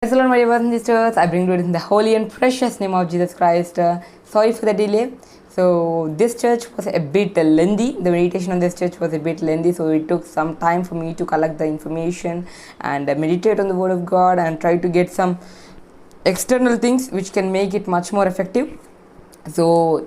Praise the Lord, my brothers and sisters. I bring you in the holy and precious name of Jesus Christ. Sorry for the delay. So this church was a bit lengthy. The meditation on this church was a bit lengthy, so it took some time for me to collect the information and meditate on the Word of God and try to get some external things which can make it much more effective. So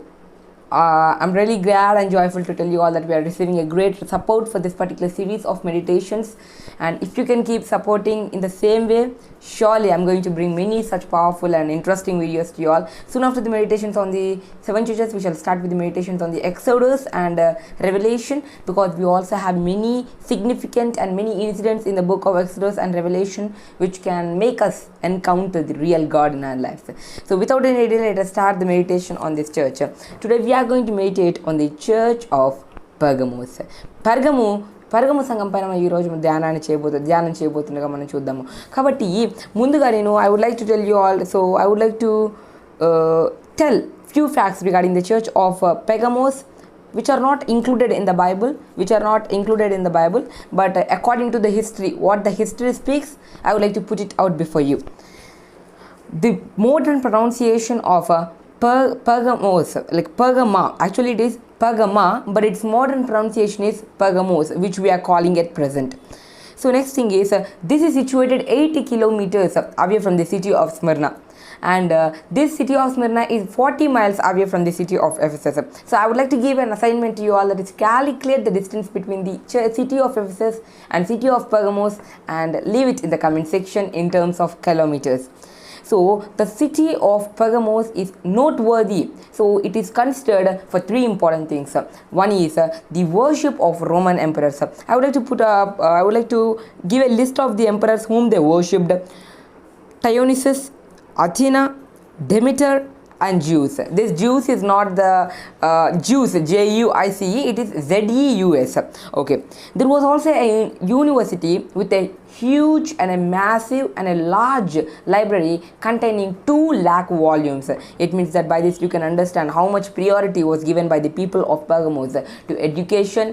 I'm really glad and joyful to tell you all that we are receiving a great support for this particular series of meditations, and if you can keep supporting in the same way, surely I'm going to bring many such powerful and interesting videos to you all. Soon after the meditations on the 7 churches, we shall start with the meditations on the Exodus and Revelation, because we also have many significant and many incidents in the book of Exodus and Revelation which can make us encounter the real God in our lives. So without any delay, let us start the meditation on this church. Today we are going to meditate on the church of Pergamos. పరగము సంఘం పైన మనం ఈరోజు ధ్యానం చేయబోతుండగా మనం చూద్దాము. కాబట్టి ముందుగా నేను I would like to tell you all, so I would like to tell few facts regarding the church of Pergamos, which are not included in the Bible, but according to the history, what the history speaks, I would like to put it out before you. The modern pronunciation of Pergamos, like Pergama, actually it is Pergama, but its modern pronunciation is Pergamos, which we are calling at present. So next thing is, this is situated 80 kilometers away from the city of Smyrna, and this city of Smyrna is 40 miles away from the city of Ephesus. So I would like to give an assignment to you all, that is calculate the distance between the city of Ephesus and city of Pergamos and leave it in the comment section in terms of kilometers. So the city of Pergamos is noteworthy. So it is considered for three important things. One is the worship of Roman emperors. I would like to give a list of the emperors whom they worshipped: Dionysus, Athena, Demeter, and Zeus. This Zeus is not the Jews, J-U-I-C-E, it is Z-E-U-S. Okay. There was also a university with a huge and a massive and a large library containing 2 lakh volumes. It means that by this you can understand how much priority was given by the people of Pergamos to education,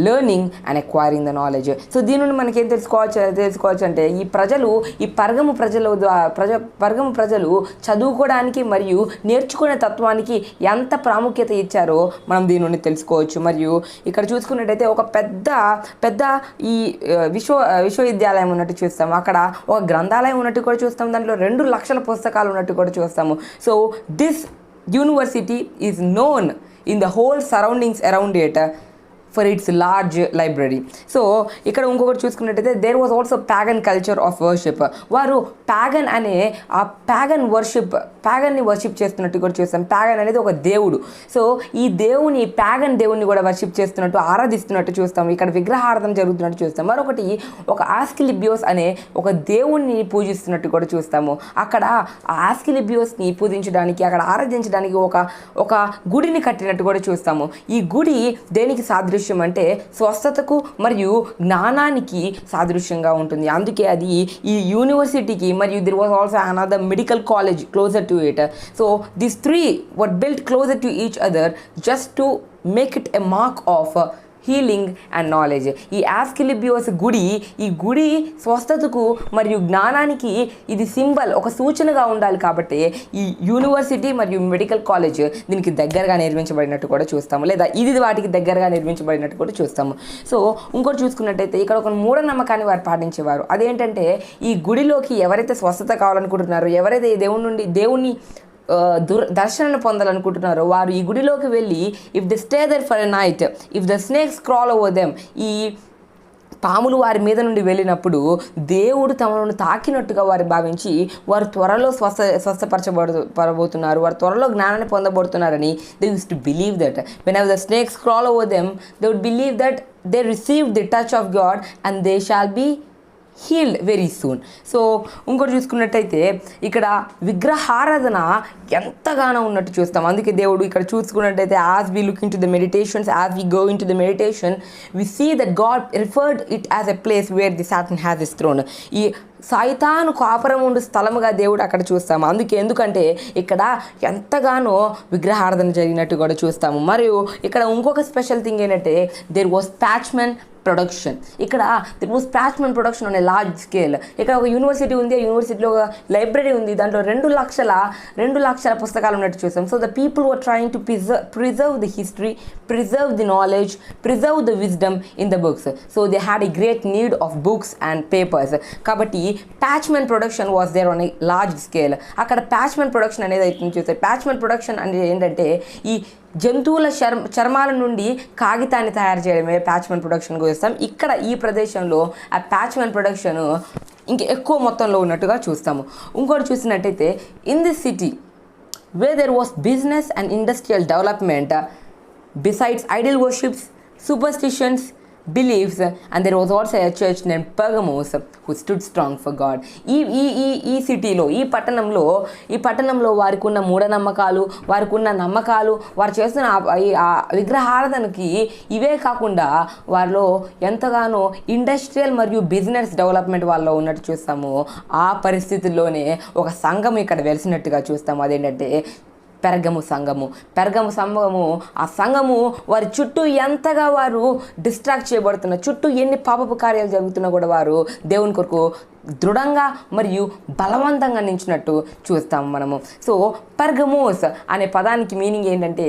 learning and acquiring the knowledge. So దీని నుండి మనకి ఏం తెలుసుకోవచ్చు అంటే, ఈ పరగము ప్రజలు చదువుకోవడానికి మరియు నేర్చుకునే తత్వానికి ఎంత ప్రాముఖ్యత ఇచ్చారో మనం దీని నుండి తెలుసుకోవచ్చు. మరియు ఇక్కడ చూసుకున్నట్టయితే ఒక పెద్ద ఈ విశ్వవిద్యాలయం ఉన్నట్టు చూస్తాము, అక్కడ ఒక గ్రంథాలయం ఉన్నట్టు కూడా చూస్తాము, దాంట్లో 2 లక్షల పుస్తకాలు ఉన్నట్టు కూడా చూస్తాము. So this university is known in the whole surroundings around it for its large library. సో ఇక్కడ ఇంకొకటి చూసుకున్నట్టయితే there was also pagan culture of worship. వారు ప్యాగన్ అనే ఆ ప్యాగన్ని వర్షిప్ చేస్తున్నట్టు కూడా చూస్తాం. ప్యాగన్ అనేది ఒక దేవుడు. సో ఈ ప్యాగన్ దేవుని కూడా వర్షిప్ చేస్తున్నట్టు, ఆరాధిస్తున్నట్టు చూస్తాం. ఇక్కడ విగ్రహార్థం జరుగుతున్నట్టు చూస్తాం. మరొకటి ఒక ఆస్కిలిబియోస్ అనే ఒక దేవుణ్ణి పూజిస్తున్నట్టు కూడా చూస్తాము. అక్కడ ఆ ఆస్కిలిబియోస్ని పూజించడానికి, అక్కడ ఆరాధించడానికి ఒక గుడిని కట్టినట్టు కూడా చూస్తాము. ఈ గుడి దేనికి సాదృశ్యం అంటే స్వస్థతకు మరియు జ్ఞానానికి సాదృశ్యంగా ఉంటుంది. అందుకే అది ఈ యూనివర్సిటీకి, మరియు there was also another medical college closer to it. So these three were built closer to each other just to make it a mark of healing and knowledge. ఈ ఆస్కిలిబియోస్ ఈ గుడి స్వస్థతకు మరియు జ్ఞానానికి ఇది సింబల్, ఒక సూచనగా ఉండాలి. కాబట్టి ఈ యూనివర్సిటీ మరియు మెడికల్ కాలేజ్ దీనికి దగ్గరగా నిర్మించబడినట్టు కూడా చూస్తాము, లేదా ఇది వాటికి దగ్గరగా నిర్మించబడినట్టు కూడా చూస్తాము. సో ఇంకోటి చూసుకున్నట్టయితే ఇక్కడ ఒక మూఢనమ్మకాన్ని వారు పాటించేవారు. అదేంటంటే, ఈ గుడిలోకి ఎవరైతే స్వస్థత కావాలనుకుంటున్నారో, ఎవరైతే దేవుని దర్శనాన్ని పొందాలనుకుంటున్నారో, వారు ఈ గుడిలోకి వెళ్ళి if they stay there for a night, if the snakes crawl over them, ఈ పాములు వారి మీద నుండి వెళ్ళినప్పుడు దేవుడు తమను తాకినట్టుగా వారు భావించి వారు త్వరలో స్వస్థపరచబోతున్నారు, వారు త్వరలో జ్ఞానాన్ని పొందబడుతున్నారని they use to believe that whenever the snakes crawl over them they would believe that they receive the touch of God and they shall be healed very soon. So ఇంకోటి చూసుకున్నట్టయితే ఇక్కడ విగ్రహారాధన ఎంతగానో ఉన్నట్టు చూస్తాం. అందుకే దేవుడు ఇక్కడ చూసుకున్నట్టయితే as we look into the meditations, as we go into the meditation, we see that God referred it as a place where the Satan has his throne. ఈ సైతాను కాపురం ఉండు స్థలముగా దేవుడు అక్కడ చూస్తాము. ఎందుకంటే ఇక్కడ ఎంతగానో విగ్రహారాధన జరిగినట్టు కూడా చూస్తాము. మరియు ఇక్కడ ఇంకొక స్పెషల్ థింగ్ ఏంటంటే, దేర్ వాస్ ప్రొడక్షన్. ఇక్కడ that was parchment production on a large scale. ఇక్కడ ఒక యూనివర్సిటీ ఉంది, ఆ యూనివర్సిటీలో ఒక లైబ్రరీ ఉంది, దాంట్లో 2 లక్షల పుస్తకాలు ఉన్నట్టు చూసాం. So the people were trying to preserve the history, preserve the knowledge, preserve the wisdom in the books. So they had a great need of books and papers. కాబట్టి parchment production was there on a large scale. అక్కడ parchment production అనేది అయితే చూస్తారు. పాచ్మెంట్ production అనేది ఏంటంటే ఈ జంతువుల చర్మాల నుండి కాగితాన్ని తయారు చేయడమే పాచ్మెంట్ ప్రొడక్షన్ చూస్తాం. ఇక్కడ ఈ ప్రదేశంలో ఆ పాచ్మెంట్ ప్రొడక్షన్ ఇంక ఎక్కువ మొత్తంలో ఉన్నట్టుగా చూస్తాము. ఇంకోటి చూసినట్టయితే in this city where there was business and industrial development, besides idol worships, superstitions, beliefs, and there was also a church named Pergamum who stood strong for God. ఈ సిటీలో, ఈ పట్టణంలో వారికి ఉన్న మూఢనమ్మకాలు, వారికి ఉన్న నమ్మకాలు, వారు చేస్తున్న ఆ విగ్రహారాధనకి ఇవే కాకుండా వారిలో ఎంతగానో ఇండస్ట్రియల్ మరియు బిజినెస్ డెవలప్మెంట్ వాళ్ళలో ఉన్నట్టు చూస్తాము. ఆ పరిస్థితుల్లోనే ఒక సంఘం ఇక్కడ వెలిసినట్టుగా చూస్తాము. అదేంటంటే పెర్గము సంఘము. ఆ సంఘము వారి చుట్టూ ఎంతగా వారు డిస్ట్రాక్ట్ చేయబడుతున్న, చుట్టూ ఎన్ని పాపపు కార్యాలు జరుగుతున్నా కూడా వారు దేవుని కొరకు దృఢంగా మరియు బలవంతంగా నిలిచినట్టు చూస్తాము మనము. సో పెర్గమోస్ అనే పదానికి మీనింగ్ ఏంటంటే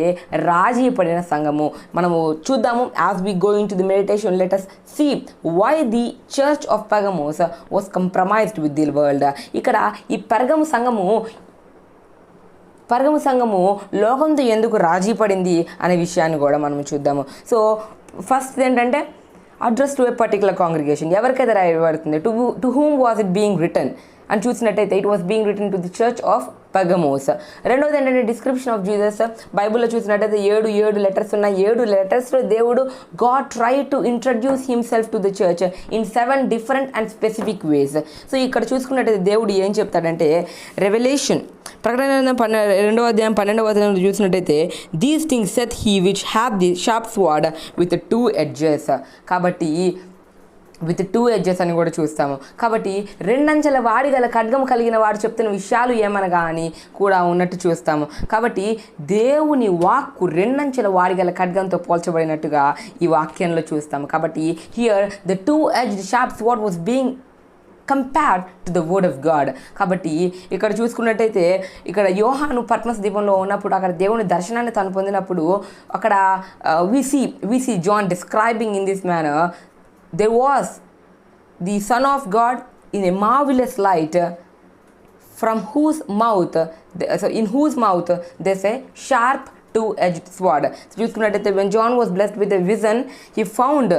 రాజీ పడిన సంఘము. మనము చూద్దాము. As we going to the meditation let us see why the church of Pergamos was compromised with the world. ఇక్కడ ఈ పెర్గము సంఘము లోకంతో ఎందుకు రాజీ పడింది అనే విషయాన్ని కూడా మనం చూద్దాము. సో ఫస్ట్ ఏంటంటే address to a particular congregation. ఎవరికైతే రాయబడుతుంది, to whom was it being return అని చూసినట్టయితే it was being return to the church of Pergamos. రెండోది ఏంటంటే డిస్క్రిప్షన్ ఆఫ్ జీసస్. బైబుల్లో చూసినట్టయితే 7 లెటర్స్ ఉన్నాయి. 7 లెటర్స్లో దేవుడు God try to introduce himself to the church in 7 different and specific ways. So ఇక్కడ చూసుకున్నట్టయితే దేవుడు ఏం చెప్తాడంటే రెవల్యూషన్ ప్రకటన 2వ అధ్యాయం 12వ వచనంలో చూసినట్టయితే these things Seth he which have the sharp sword with 2 edges. కాబట్టి విత్ 2 edges అని కూడా చూస్తాము. కాబట్టి 2 అంచెల వాడి గల ఖడ్గం కలిగిన వాడు చెప్తున్న విషయాలు ఏమనగా అని కూడా ఉన్నట్టు చూస్తాము. కాబట్టి దేవుని వాక్కు 2 అంచెల వాడి గల ఖడ్గంతో పోల్చబడినట్టుగా ఈ వాక్యంలో చూస్తాము. కాబట్టి here the 2-edged sharp sword was being compared to the word of God. కాబట్టి ఇక్కడ చూసుకున్నట్టయితే ఇక్కడ యోహాను పట్మస్ దీపంలో ఉన్నప్పుడు అక్కడ దేవుని దర్శనాన్ని తను పొందినప్పుడు అక్కడ we see John describing in this manner, there was the Son of God in a marvelous light from whose mouth there's a sharp 2-edged sword. చూసుకున్నట్టయితే when John was blessed with a vision, he found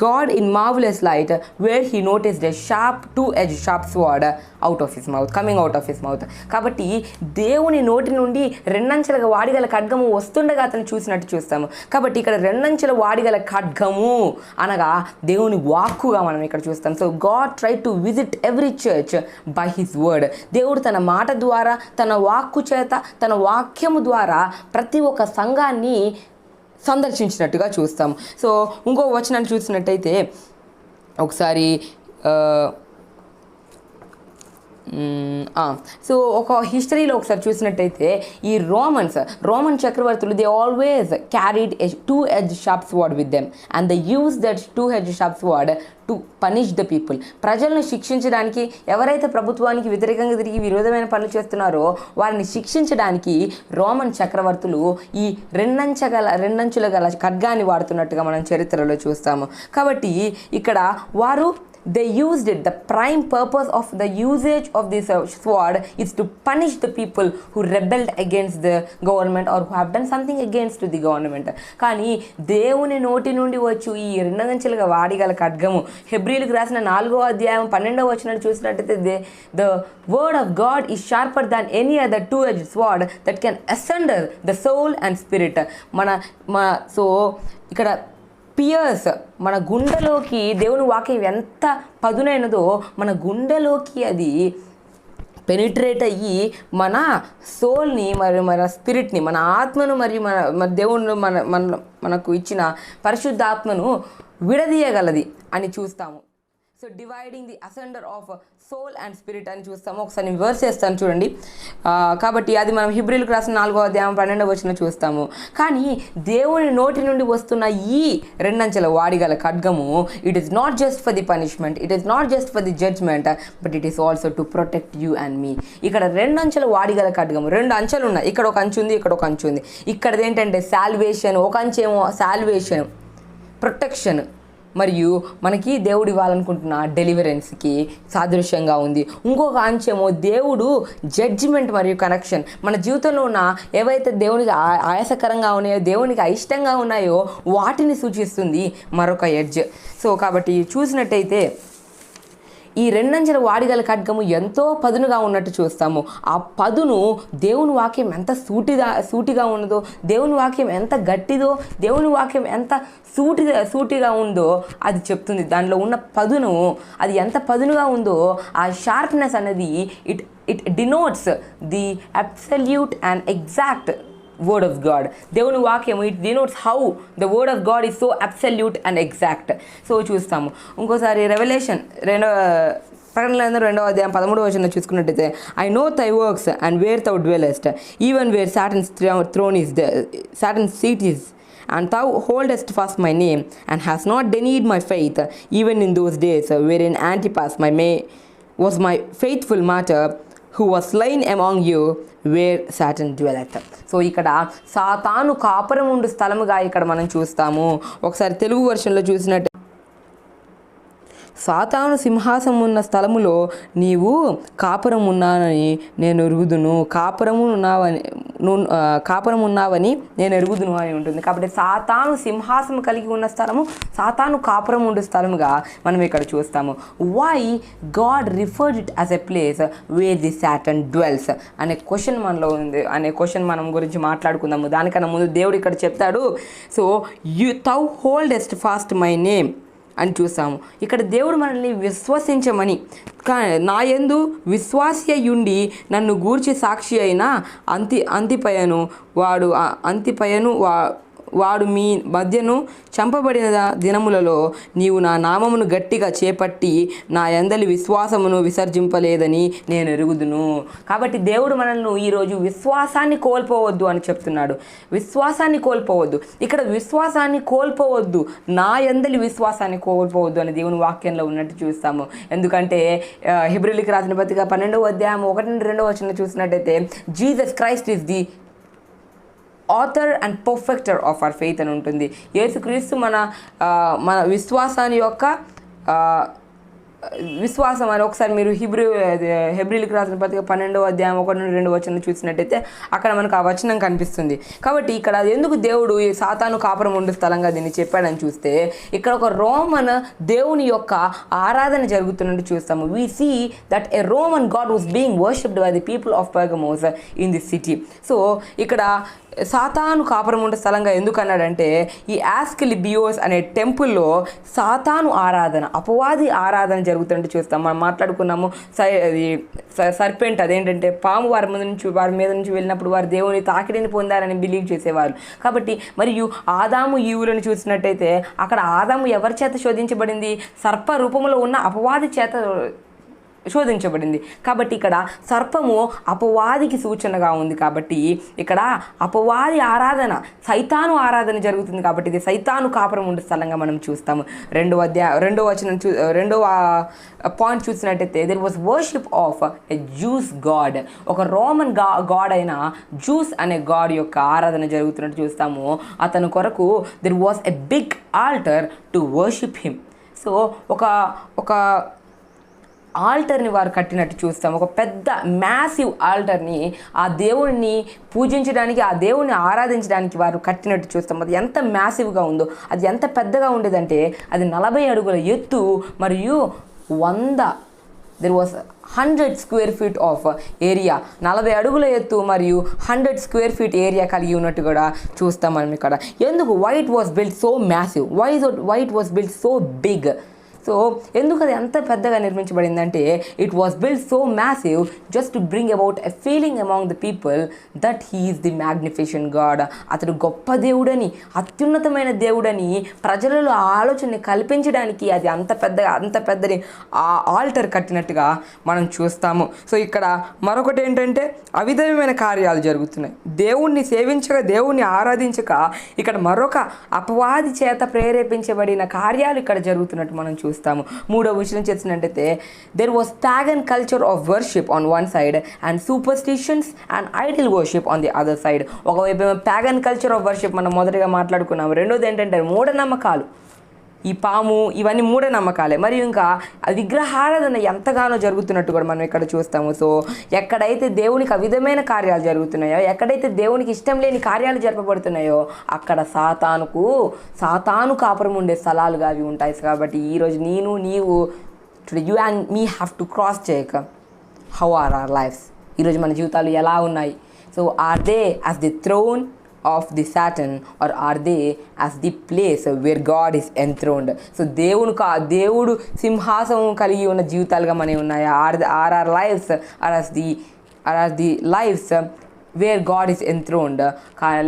God in marvelous light where he noticed a sharp 2-edged sharp sword coming out of his mouth. కాబట్టి దేవుని నోటి నుండి 2 అంచెల వాడిగల ఖడ్గము వస్తుండగా అతను చూసినట్టు చూస్తాము. కాబట్టి ఇక్కడ 2 అంచెల వాడిగల ఖడ్గము అనగా దేవుని వాక్కుగా మనం ఇక్కడ చూస్తాం. So God try to visit every church by his word. దేవుడు తన మాట ద్వారా, తన వాక్కు చేత, తన వాక్యము ద్వారా ప్రతి ఒక్క సంఘాన్ని సందర్శించినట్టుగా చూస్తాము. సో ఇంకో వచనాన్ని చూసినట్టయితే ఒకసారి సో ఒక హిస్టరీలో ఒకసారి చూసినట్టయితే ఈ రోమన్ చక్రవర్తులు they always carried A 2-edged sharp sword with them and they used that 2-edged sharp sword to punish the people. ప్రజలను శిక్షించడానికి, ఎవరైతే ప్రభుత్వానికి వ్యతిరేకంగా తిరిగి విరోధమైన పనులు చేస్తున్నారో వారిని శిక్షించడానికి రోమన్ చక్రవర్తులు ఈ 2 అంచుల గల ఖడ్గాన్ని వాడుతున్నట్టుగా మనం చరిత్రలో చూస్తాము. కాబట్టి ఇక్కడ వారు they used it. The prime purpose of the usage of this sword is to punish the people who rebelled against the government or who have done something against the government. కానీ దేవుని నోటి నుండి వచ్చు ఈ 2 అంచెలుగా వాడిగల ఖడ్గము హెబ్రీలకు రాసిన 4వ అధ్యాయం 12వ వచనం చూసినట్టయితే the word of God is sharper than any other 2-edged sword that can asunder the soul and spirit. So ఇక్కడ పియర్స్ మన గుండెలోకి దేవుని వాక్యం ఎంత పదునైనదో మన గుండెలోకి అది పెనిట్రేట్ అయ్యి మన సోల్ని మరియు మన స్పిరిట్ని, మన ఆత్మను మరియు మన దేవుని మనకు ఇచ్చిన పరిశుద్ధాత్మను విడదీయగలది అని చూస్తాము. So dividing the asunder of soul and spirit అని చూస్తాము. ఒకసారి నేను వర్స్ చేస్తాను చూడండి. కాబట్టి అది మనం హెబ్రీయులకు రాసిన 4వ అధ్యాయం 12వ వచనం చూస్తాము. కానీ దేవుని నోటి నుండి వస్తున్న ఈ రెండంచెల వాడిగల ఖడ్గము, it is not just for the punishment, it is not just for the judgment, but it is also to protect you and me. ఇక్కడ రెండంచెల వాడిగల ఖడ్గము, 2 అంచెలు ఉన్నాయి. ఇక్కడ ఒక అంచు ఉంది, ఇక్కడ ఒక అంచు ఉంది. ఇక్కడది ఏంటంటే సాల్వేషన్, ఒక అంచేమో సాల్వేషన్, ప్రొటెక్షన్, మరియు మనకి దేవుడు ఇవ్వాలనుకుంటున్న డెలివరెన్స్కి సాదృశ్యంగా ఉంది. ఇంకొక అంశము దేవుడు జడ్జిమెంట్ మరియు కనెక్షన్. మన జీవితంలో ఉన్న ఏవైతే దేవునికి ఆయాసకరంగా ఉన్నాయో, దేవునికి అయిష్టంగా ఉన్నాయో వాటిని సూచిస్తుంది మరొక ఎడ్జ్. సో కాబట్టి చూసినట్టయితే ఈ రెండంచెల వాడిగల ఖడ్గము ఎంతో పదునుగా ఉన్నట్టు చూస్తాము. ఆ పదును దేవుని వాక్యం ఎంత సూటిగా ఉన్నదో, దేవుని వాక్యం ఎంత గట్టిదో, దేవుని వాక్యం ఎంత సూటిగా ఉందో అది చెప్తుంది. దానిలో ఉన్న పదును అది ఎంత పదునుగా ఉందో, ఆ షార్ప్నెస్ అనేది it denotes the absolute and exact word of God. దేవుని వాక్యం it denotes how the word of God is so absolute and exact. So చూస్తాము. ఇంకోసారి రెవల్యూషన్ ప్రకటనలు 2వ అధ్యాయం 13వ వచనం చూసుకున్నట్టయితే, I know thy works and where thou dwellest, even where Satan's throne is there, Satan's seat is, and thou holdest fast my name, and hast not denied my faith, even in those days wherein Antipas was my faithful martyr, who was slain among you, where Satan dwelleth. So ఇక్కడ సాతాను కాపురం ఉండు స్థలముగా ఇక్కడ మనం చూస్తాము. ఒకసారి తెలుగు వర్షన్లో చూసినట్టు, సాతాను సింహాసనం ఉన్న స్థలములో నీవు కాపురం ఉన్నానని నేను ఎరుగుదును, కాపురం ఉన్నావని నేను ఎరుగుదును అని ఉంటుంది. కాబట్టి సాతాను సింహాసనం కలిగి ఉన్న స్థలము, సాతాను కాపురం ఉండే స్థలముగా మనం ఇక్కడ చూస్తాము. Why God referred it as a place where the Satan dwells అనే క్వశ్చన్ మనలో ఉంది. అనే క్వశ్చన్ మనం గురించి మాట్లాడుకుందాము. దానికన్నా ముందు దేవుడు ఇక్కడ చెప్తాడు, so thou holdest fast my name అని చూస్తాము. ఇక్కడ దేవుడు మనల్ని విశ్వసించమని, నా యందు విశ్వాసి అయ్యుండి నన్ను గూర్చి సాక్షి అయిన అంతిపయను వాడు మీ మధ్యను చంపబడిన దినములలో నీవు నా నామమును గట్టిగా చేపట్టి నా యందలి విశ్వాసమును విసర్జింపలేదని నేను ఎరుగుదును. కాబట్టి దేవుడు మనల్ని ఈరోజు విశ్వాసాన్ని కోల్పోవద్దు అని చెప్తున్నాడు. విశ్వాసాన్ని కోల్పోవద్దు. ఇక్కడ విశ్వాసాన్ని కోల్పోవద్దు, నా యందలి విశ్వాసాన్ని కోల్పోవద్దు అని దేవుని వాక్యంలో ఉన్నట్టు చూస్తాము. ఎందుకంటే హెబ్రీయులకు రాసిన పత్రిక 12వ అధ్యాయం 1-2వ వచనం చూసినట్టయితే, Jesus Christ is the author and perfecter of our faith అని ఉంటుంది. యేసుక్రీస్తు మన విశ్వాసాన్ని యొక్క విశ్వాసం అని ఒకసారి మీరు హెబ్రీయులకు రాసిన పత్రిక 12వ అధ్యాయం 1-2 వచనం చూసినట్టయితే అక్కడ మనకు ఆ వచనం కనిపిస్తుంది. కాబట్టి ఇక్కడ ఎందుకు దేవుడు ఈ సాతాను కాపురం ఉండే స్థలంగా దీన్ని చెప్పాడని చూస్తే, ఇక్కడ ఒక రోమన్ దేవుని యొక్క ఆరాధన జరుగుతున్నట్టు చూస్తాము. We see that a Roman god was being worshipped by the people of Pergamos in the city. So ఇక్కడ సాతాను కాపురం ఉండే స్థలంగా ఎందుకు అన్నాడంటే, ఈ ఆస్కిలిబియోస్ అనే టెంపుల్లో సాతాను ఆరాధన, అపవాది ఆరాధన జరుగుతుంటే చూస్తాం. మనం మాట్లాడుకున్నాము సర్పెంట్, అదేంటంటే పాము వారి మీద నుంచి వెళ్ళినప్పుడు వారు దేవుని తాకిడిని పొందారని బిలీవ్ చేసేవారు. కాబట్టి మరియు ఆదాము ఈవులను చూసినట్టయితే అక్కడ ఆదాము ఎవరి చేత శోధించబడింది? సర్ప రూపంలో ఉన్న అపవాది చేత శోధించబడింది. కాబట్టి ఇక్కడ సర్పము అపవాదికి సూచనగా ఉంది. కాబట్టి ఇక్కడ అపవాది ఆరాధన, సైతాను ఆరాధన జరుగుతుంది. కాబట్టి ఇది సైతాను కాపురం ఉండే స్థలంగా మనం చూస్తాము. రెండవ పాయింట్ చూసినట్టయితే, there was worship of a Zeus god. ఒక రోమన్ గాడ్ అయిన జూస్ అనే గాడ్ యొక్క ఆరాధన జరుగుతున్నట్టు చూస్తాము. అతని కొరకు there was a big altar to worship him. So ఒక ఆల్టర్ని వారు కట్టినట్టు చూస్తాం. ఒక పెద్ద మ్యాసివ్ ఆల్టర్ని ఆ దేవుడిని పూజించడానికి, ఆ దేవుడిని ఆరాధించడానికి వారు కట్టినట్టు చూస్తాం. అది ఎంత మ్యాసివ్గా ఉందో, అది ఎంత పెద్దగా ఉండేదంటే అది 40 అడుగుల ఎత్తు మరియు 100 స్క్వేర్ ఫీట్ ఆఫ్ ఏరియా, 40 అడుగుల ఎత్తు మరియు 100 స్క్వేర్ ఫీట్ ఏరియా కలిగి ఉన్నట్టు కూడా చూస్తాం మనం ఇక్కడ. ఎందుకు? Why it was built so massive, why it was built so big. So ఎందుకు అది అంత పెద్దగా నిర్మించబడిందంటే it was build so massive just to bring about a feeling among the people that he is the magnificent God. అతడు గొప్ప దేవుడని, అత్యున్నతమైన దేవుడని ప్రజలలో ఆ ఆలోచనని కల్పించడానికి అది అంత పెద్దది ఆ ఆల్టర్ కట్టినట్టుగా మనం చూస్తాము. సో ఇక్కడ మరొకటి ఏంటంటే అవిధమైన కార్యాలు జరుగుతున్నాయి. దేవుణ్ణి సేవించక, దేవుణ్ణి ఆరాధించక ఇక్కడ మరొక అపవాది చేత ప్రేరేపించబడిన కార్యాలు ఇక్కడ జరుగుతున్నట్టు మనం చూస్తాము. మూడవ విషయం చేసినట్టయితే there was pagan culture of worship on one side and superstitions and Idol worship on the other side. ఒకవైపు ప్యాగన్ కల్చర్ ఆఫ్ వర్షిప్ మనం మొదటిగా మాట్లాడుకున్నాము. రెండోది ఏంటంటే మూఢనమ్మకాలు, ఈ పాము, ఇవన్నీ మూఢనమ్మకాలే. మరియు ఇంకా విగ్రహారాధన ఎంతగానో జరుగుతున్నట్టు కూడా మనం ఇక్కడ చూస్తాము. సో ఎక్కడైతే దేవునికి అవిధమైన కార్యాలు జరుగుతున్నాయో, ఎక్కడైతే దేవునికి ఇష్టం లేని కార్యాలు జరపబడుతున్నాయో అక్కడ సాతాను కాపురం ఉండే స్థలాలుగా అవి ఉంటాయి. కాబట్టి ఈరోజు నీవు you and me have to cross చేయక హౌ ఆర్ అవర్ లైఫ్స్. ఈరోజు మన జీవితాలు ఎలా ఉన్నాయి? So are they as the throne of the Satan or are they as the place where God is enthroned? So దేవుడు సింహాసనం కలిగి ఉన్న జీవితాలుగా మనవి ఉన్నాయా? Are lives are as the lives where God is enthroned,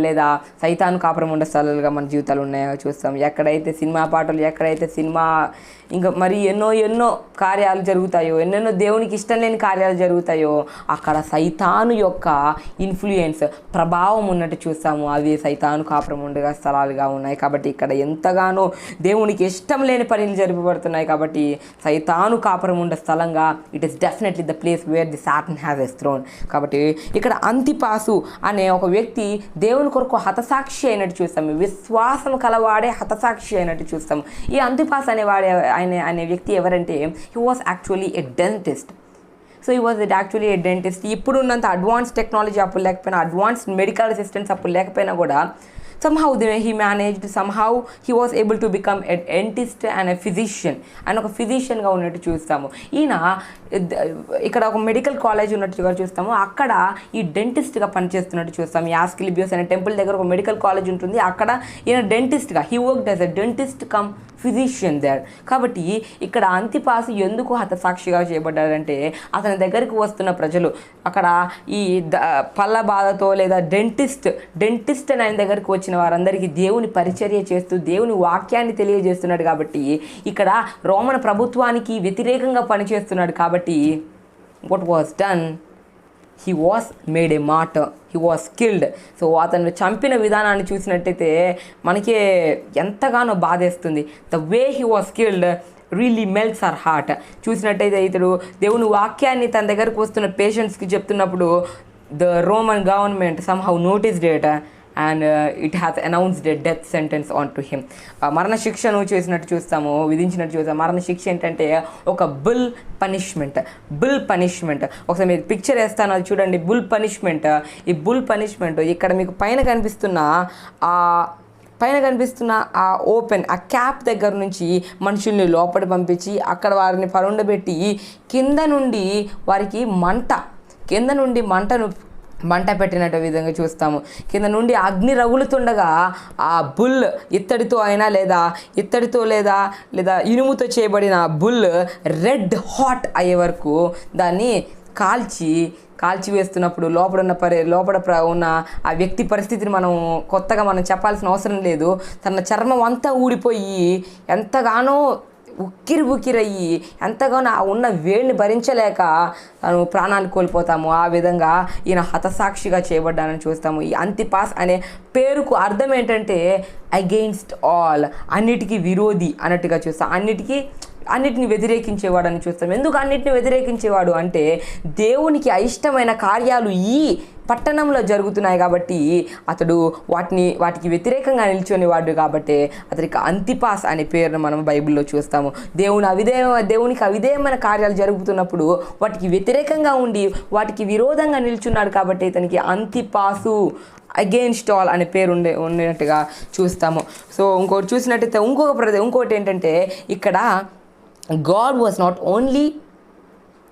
లేదా సైతాను కాపురం ఉండే స్థలాలుగా మన జీవితాలు ఉన్నాయో చూస్తాం. ఎక్కడైతే సినిమా పాటలు, ఎక్కడైతే సినిమా ఇంకా మరి ఎన్నో కార్యాలు జరుగుతాయో, ఎన్నెన్నో దేవునికి ఇష్టం లేని కార్యాలు జరుగుతాయో అక్కడ సైతాను యొక్క ఇన్ఫ్లుయెన్స్, ప్రభావం ఉన్నట్టు చూస్తాము. అవి సైతాను కాపురం ఉండే స్థలాలుగా ఉన్నాయి. కాబట్టి ఇక్కడ ఎంతగానో దేవునికి ఇష్టం లేని పనులు జరపబడుతున్నాయి. కాబట్టి సైతాను కాపురం ఉండే స్థలంగా it is definitely the place where the Satan has a throne. కాబట్టి ఇక్కడ అంతిపాసు అనే ఒక వ్యక్తి దేవుని కొరకు హతసాక్షి అయినట్టు చూస్తాము. విశ్వాసం కలవాడే హతసాక్షి అయినట్టు చూస్తాము. ఈ అంతిపాస్ అనే వ్యక్తి ఎవరంటే he was actually a dentist. So he was actually a dentist. ఇప్పుడు ఉన్నంత అడ్వాన్స్ టెక్నాలజీ అప్పుడు లేకపోయినా, అడ్వాన్స్డ్ మెడికల్ అసిస్టెంట్స్ అప్పుడు లేకపోయినా కూడా somehow he managed, somehow he was able to become a dentist and a physician. And ఒక ఫిజిషియన్గా ఉన్నట్టు చూస్తాము. ఈయన ఇక్కడ ఒక మెడికల్ కాలేజ్ ఉన్నట్టుగా చూస్తాము. అక్కడ ఈ డెంటిస్ట్గా పనిచేస్తున్నట్టు చూస్తాము. యాస్కిలిబియోస్ అనే టెంపుల్ దగ్గర ఒక మెడికల్ కాలేజ్ ఉంటుంది. అక్కడ ఈయన డెంటిస్ట్గా he worked as a dentist cum physician there. కాబట్టి ఇక్కడ అంతిపాసు ఎందుకు హతసాక్షిగా చేయబడ్డాడంటే అతని దగ్గరికి వస్తున్న ప్రజలు అక్కడ ఈ పళ్ళ బాధతో లేదా డెంటిస్ట్ అని ఆయన దగ్గరికి వచ్చిన వారందరికీ దేవుని పరిచర్య చేస్తూ దేవుని వాక్యాన్ని తెలియజేస్తున్నాడు. కాబట్టి ఇక్కడ రోమన్ ప్రభుత్వానికి వ్యతిరేకంగా పనిచేస్తున్నాడు. కాబట్టి what was done, he was made a martyr, he was killed. So అతను చంపిన విధానాన్ని చూసినట్టయితే మనకే ఎంతగానో బాధేస్తుంది. The way he was killed really melts our heart. చూసినట్టయితే ఇతడు దేవుని వాక్యాన్ని తన దగ్గరకు వస్తున్న పేషెంట్స్కి చెప్తున్నప్పుడు the Roman government somehow noticed it and it has announced a death sentence onto him. మరణ శిక్షను విధించినట్టు చూస్తాము. మరణ శిక్ష ఏంటంటే ఒక బుల్ పనిష్మెంట్. ఒకసారి మీరు పిక్చర్ వేస్తాను, అది చూడండి. ఈ బుల్ పనిష్మెంట్ ఇక్కడ మీకు పైన కనిపిస్తున్న ఆ ఓపెన్ ఆ క్యాప్ దగ్గర నుంచి మనుషుల్ని లోపలి పంపించి అక్కడ వారిని పరుండబెట్టి కింద నుండి వారికి మంట పెట్టినట్టు విధంగా చూస్తాము. కింద నుండి అగ్ని రగులుతుండగా ఆ బుల్ ఇత్తడితో అయినా లేదా ఇనుముతో చేయబడిన బుల్ రెడ్ హాట్ అయ్యే వరకు దాన్ని కాల్చి వేస్తున్నప్పుడు లోపల ఉన్న ఆ వ్యక్తి పరిస్థితిని మనం చెప్పాల్సిన అవసరం లేదు. తన చర్మం అంతా ఊడిపోయి ఎంతగానో ఉక్కిరయ్యి ఎంతగానో ఉన్న వేడిని భరించలేక తను ప్రాణాలు కోల్పోతాము. ఆ విధంగా ఈయన హతసాక్షిగా చేయబడ్డానని చూస్తాము. ఈ అంతిపాస్ అనే పేరుకు అర్థం ఏంటంటే అగెయిన్స్ట్ ఆల్, అన్నిటికీ విరోధి అన్నట్టుగా చూస్తాం. అన్నిటిని వ్యతిరేకించేవాడు అని చూస్తాం. ఎందుకు అన్నిటిని వ్యతిరేకించేవాడు అంటే దేవునికి అయిష్టమైన కార్యాలు ఈ పట్టణంలో జరుగుతున్నాయి కాబట్టి అతడు వాటికి వ్యతిరేకంగా నిల్చునేవాడు. కాబట్టి అతనికి అంతిపాస్ అనే పేరును మనం బైబిల్లో చూస్తాము. దేవునికి అవిధేయమైన కార్యాలు జరుగుతున్నప్పుడు వాటికి వ్యతిరేకంగా ఉండి వాటికి విరోధంగా నిల్చున్నాడు. కాబట్టి ఇతనికి అంతిపాసు, అగెయిన్స్ట్ ఆల్ అనే పేరు ఉండేట్టుగా చూస్తాము. సో ఇంకోటి చూసినట్టయితే ఇంకోటి ఏంటంటే ఇక్కడ God was not only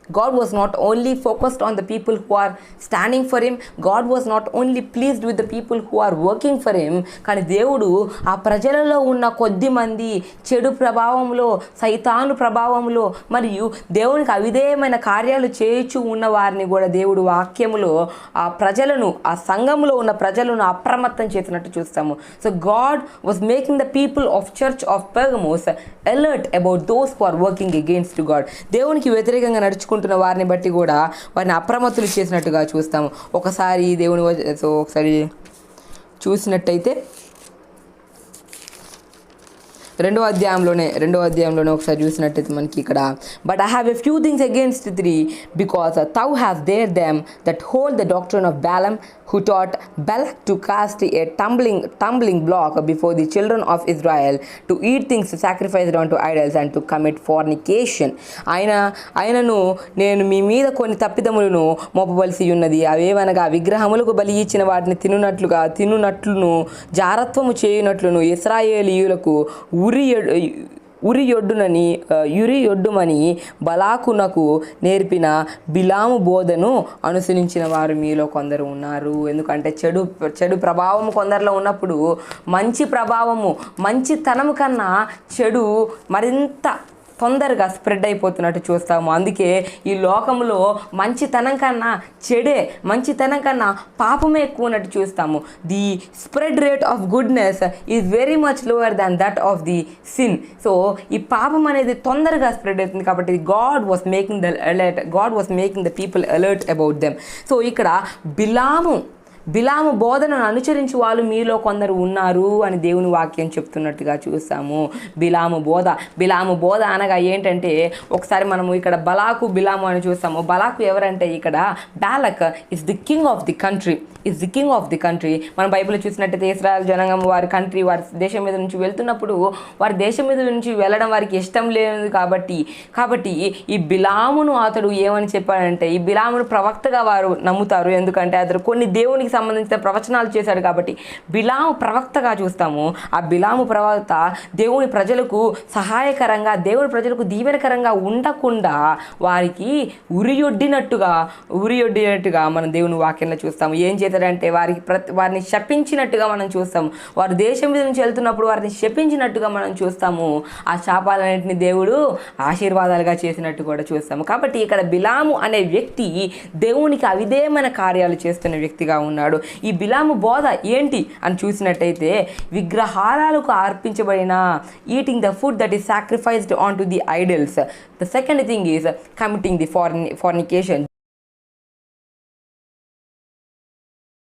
God was not only focused on the people who are standing for him. God was not only pleased with the people who are working for him. కానీ దేవుడు ఆ ప్రజలలో ఉన్న కొద్ది మంది చెడు ప్రభావంలో, సైతాను ప్రభావంలో మరియు దేవునికి అవిధేయమైన కార్యాలు చేయుచు ఉన్న వారిని కూడా దేవుడు వాక్యములో ఆ ప్రజలను, ఆ సంఘములో ఉన్న ప్రజలను అప్రమత్తం చేసినట్టు చూస్తాము. So God was making the people of church of Pergamos alert about those who are working against God. దేవునికి వ్యతిరేకంగా నడుచుకుంటున్న వారిని బట్టి కూడా వారిని అప్రమత్తులు చేసినట్టుగా చూస్తాము. ఒకసారి ఒకసారి చూసినట్టయితే రెండో అధ్యాయంలోనే ఒకసారి చూసినట్టయితే మనకి ఇక్కడ, but I have a few things against three, because thou hast dared them that hold the doctrine of Balaam, who taught Balak to cast a tumbling block before the children of Israel, to eat things sacrificed unto idols, and to commit fornication. ఆయనను నేను మీ మీద కొన్ని తప్పిదములను మోపవలసి ఉన్నది, అవేవనగా విగ్రహములకు బలి ఇచ్చిన వాటిని తినునట్లును జారత్వము చేయునట్లును ఇశ్రాయేలీయులకు ఉరియొడ్డుమని బలాకునకు నేర్పిన బిలాము బోధను అనుసరించిన వారు మీలో కొందరు ఉన్నారు. ఎందుకంటే చెడు ప్రభావం కొందరిలో ఉన్నప్పుడు మంచి ప్రభావము, మంచితనము కన్నా చెడు మరింత తొందరగా స్ప్రెడ్ అయిపోతున్నట్టు చూస్తాము. అందుకే ఈ లోకంలో మంచితనం కన్నా పాపమే ఎక్కువ ఉన్నట్టు చూస్తాము. The spread rate of goodness is very much lower than that of the sin. So ఈ పాపం అనేది తొందరగా స్ప్రెడ్ అవుతుంది. కాబట్టి God was making the people alert about them. So ఇక్కడ బిలాము బోధనను అనుసరించి వాళ్ళు మీలో కొందరు ఉన్నారు అని దేవుని వాక్యం చెప్తున్నట్టుగా చూస్తాము. బిలాము బోధ అనగా ఏంటంటే, ఒకసారి మనము ఇక్కడ బిలాము అని చూస్తాము. బలాకు ఎవరంటే ఇక్కడ Balak is the king of the country. మనం బైబిల్లో చూసినట్టయితే ఇశ్రాయేల్ జనాంగం వారి దేశం మీద నుంచి వెళ్తున్నప్పుడు వారి దేశం మీద నుంచి వెళ్ళడం వారికి ఇష్టం లేదు కాబట్టి ఈ బిలామును అతడు ఏమని చెప్పాడంటే, ఈ బిలామును ప్రవక్తగా వారు నమ్ముతారు. ఎందుకంటే అతడు కొన్ని దేవునికి సంబంధించిన ప్రవచనాలు చేశాడు కాబట్టి బిలాము ప్రవక్తగా చూస్తాము. ఆ బిలాము ప్రవక్త దేవుని ప్రజలకు సహాయకరంగా, దేవుని ప్రజలకు దీవెనకరంగా ఉండకుండా వారికి ఉరియొడ్డినట్టుగా మనం దేవుని వాక్యంలో చూస్తాము. ఏం చేశాడంటే వారిని శపించినట్టుగా మనం చూస్తాము. వారు దేశం మీద నుంచి వెళ్తున్నప్పుడు వారిని శపించినట్టుగా మనం చూస్తాము. ఆ శాపాలన్నింటినీ దేవుడు ఆశీర్వాదాలుగా చేసినట్టు కూడా చూస్తాము. కాబట్టి ఇక్కడ బిలాము అనే వ్యక్తి దేవునికి అవిధేయమైన కార్యాలు చేస్తున్న వ్యక్తిగా ఉన్నాడు. ఈ బిలాము బోధ ఏంటి అని చూసినట్టయితే, విగ్రహాలకు అర్పించబడిన eating the food that is sacrificed on to the idols. The second thing is committing the fornication.